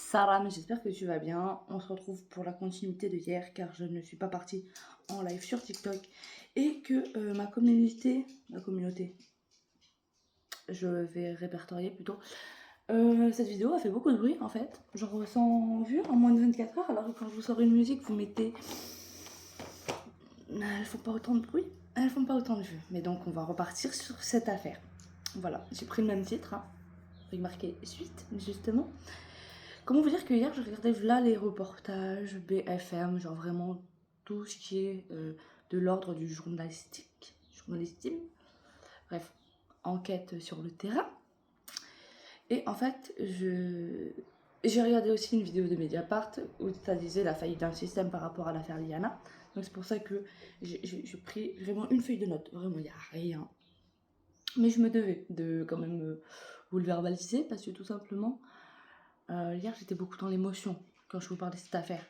Sarah, mais j'espère que tu vas bien. On se retrouve pour la continuité de hier car je ne suis pas partie en live sur TikTok et que ma communauté, je vais répertorier plutôt. Cette vidéo a fait beaucoup de bruit en fait. Genre 100 vues en moins de 24 heures alors que quand je vous sors une musique, vous mettez... Elles font pas autant de bruit, elles font pas autant de vues. Mais donc on va repartir sur cette affaire. Voilà, j'ai pris le même titre, hein, avec marqué suite justement. Comment vous dire que hier je regardais là les reportages BFM, genre vraiment tout ce qui est de l'ordre du journalisme, bref, enquête sur le terrain. Et en fait, j'ai regardé aussi une vidéo de Mediapart où ça disait la faillite d'un système par rapport à l'affaire Liana. Donc c'est pour ça que j'ai pris vraiment une feuille de notes, vraiment il n'y a rien. Mais je me devais de quand même vous le verbaliser parce que tout simplement, hier j'étais beaucoup dans l'émotion quand je vous parlais de cette affaire.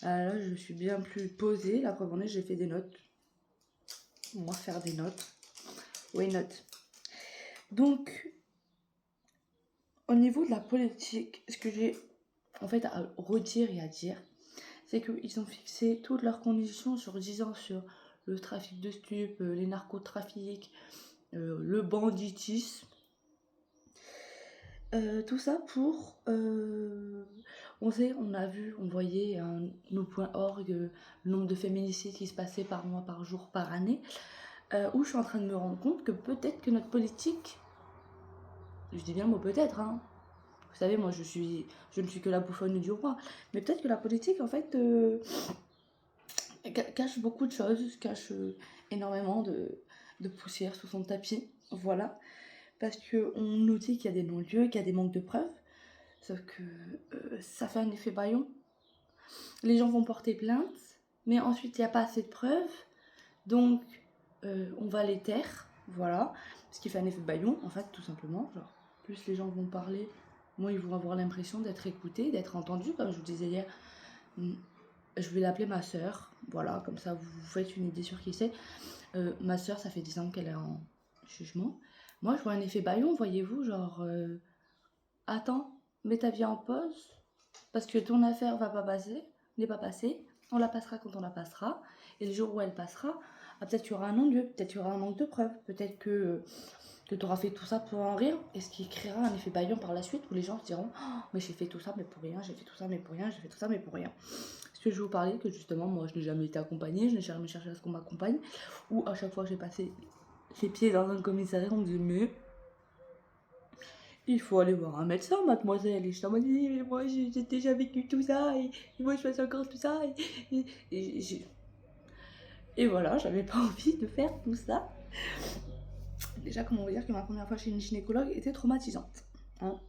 Là je suis bien plus posée, la preuve en est j'ai fait des notes. On va faire des notes. Oui, notes. Donc, au niveau de la politique, ce que j'ai en fait à redire et à dire, c'est qu'ils ont fixé toutes leurs conditions sur 10 ans sur le trafic de stupes, les narcotrafics, le banditisme. Tout ça pour... on sait, on a vu, on voyait nous.org, le nombre de féminicides qui se passaient par mois, par jour, par année, où je suis en train de me rendre compte que peut-être que notre politique, je dis bien le mot peut-être, hein, vous savez, moi je ne suis que la bouffonne du roi, mais peut-être que la politique en fait cache beaucoup de choses, cache énormément de poussière sous son tapis, voilà, parce qu'on nous dit qu'il y a des non-lieux, qu'il y a des manques de preuves. Sauf que ça fait un effet bâillon. Les gens vont porter plainte, mais ensuite il n'y a pas assez de preuves, donc on va les taire, voilà. Ce qui fait un effet bâillon, en fait, tout simplement. Genre, plus les gens vont parler, moins ils vont avoir l'impression d'être écoutés, d'être entendus. Comme je vous disais hier, je vais l'appeler ma soeur, voilà, comme ça vous vous faites une idée sur qui c'est. Ma soeur, ça fait 10 ans qu'elle est en jugement. Moi, je vois un effet bâillon, voyez-vous, genre... attends, mets ta vie en pause, parce que ton affaire va pas passer, n'est pas passée, on la passera quand on la passera, et le jour où elle passera, peut-être qu'il y aura un non-lieu, peut-être qu'il y aura un manque de preuves, peut-être que tu auras fait tout ça pour en rien, et ce qui créera un effet bâillon par la suite, où les gens se diront oh, mais j'ai fait tout ça mais pour rien, j'ai fait tout ça mais pour rien, j'ai fait tout ça mais pour rien. Est-ce que je vais vous parler que justement, moi je n'ai jamais été accompagnée, je n'ai jamais cherché à ce qu'on m'accompagne, ou à chaque fois que j'ai passé les pieds dans un commissariat, on me disait mais... il faut aller voir un médecin, mademoiselle. Et je t'en dis, mais moi j'ai déjà vécu tout ça, et moi je fais encore tout ça. Et voilà, j'avais pas envie de faire tout ça. Déjà, comment on va dire que ma première fois chez une gynécologue était traumatisante. Hein,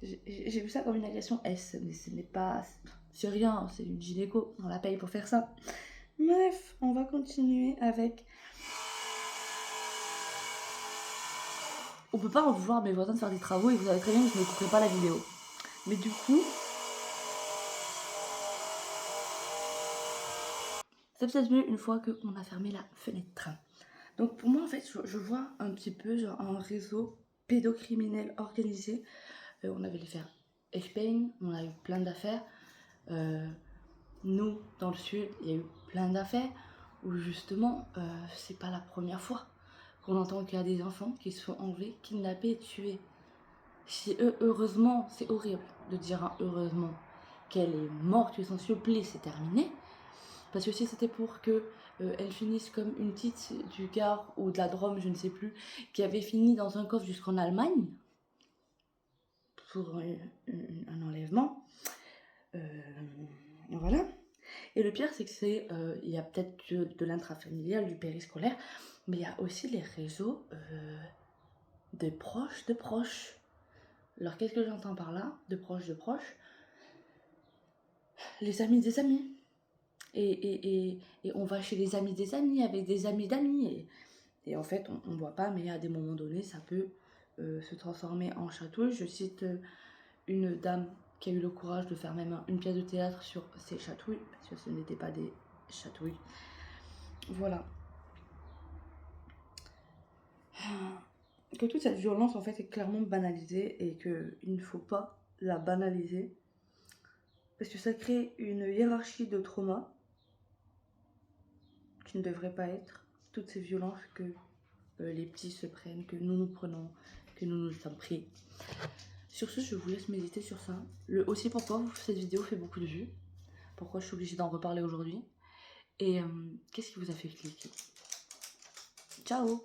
j'ai vu ça comme une agression S, mais ce n'est pas. C'est rien, c'est une gynéco, on la paye pour faire ça. Bref, on va continuer avec. On peut pas en vouloir mes voisins de faire des travaux et vous savez très bien que je ne couperai pas la vidéo. Mais du coup, c'est peut-être mieux une fois qu'on a fermé la fenêtre. Donc pour moi, en fait, je vois un petit peu genre un réseau pédocriminel organisé. On avait l'affaire Echpain, on a eu plein d'affaires. Nous, dans le sud, il y a eu plein d'affaires où justement, c'est pas la première fois qu'on entend qu'il y a des enfants qui se font enlever, kidnappés et tués. Si heureusement, c'est horrible de dire hein, heureusement qu'elle est morte, que son supplice c'est terminé. Parce que si c'était pour que elle finisse comme une petite du Gard ou de la Drôme, je ne sais plus, qui avait fini dans un coffre jusqu'en Allemagne pour un enlèvement, voilà. Et le pire, c'est que il y a peut-être de l'intrafamilial, du périscolaire, mais il y a aussi les réseaux de proches de proches. Alors qu'est-ce que j'entends par là, de proches de proches? Les amis des amis. Et on va chez les amis des amis, avec des amis d'amis. Et en fait, on ne voit pas, mais à des moments donnés, ça peut se transformer en chatouille. Je cite une dame qui a eu le courage de faire même une pièce de théâtre sur ces chatouilles, parce que ce n'étaient pas des chatouilles. Voilà. Que toute cette violence, en fait, est clairement banalisée et qu'il ne faut pas la banaliser. Parce que ça crée une hiérarchie de trauma qui ne devrait pas être. Toutes ces violences que les petits se prennent, que nous nous prenons, que nous nous sommes pris. Sur ce, je vous laisse méditer sur ça. Aussi pourquoi cette vidéo fait beaucoup de vues. Pourquoi je suis obligée d'en reparler aujourd'hui. Et qu'est-ce qui vous a fait cliquer? Ciao!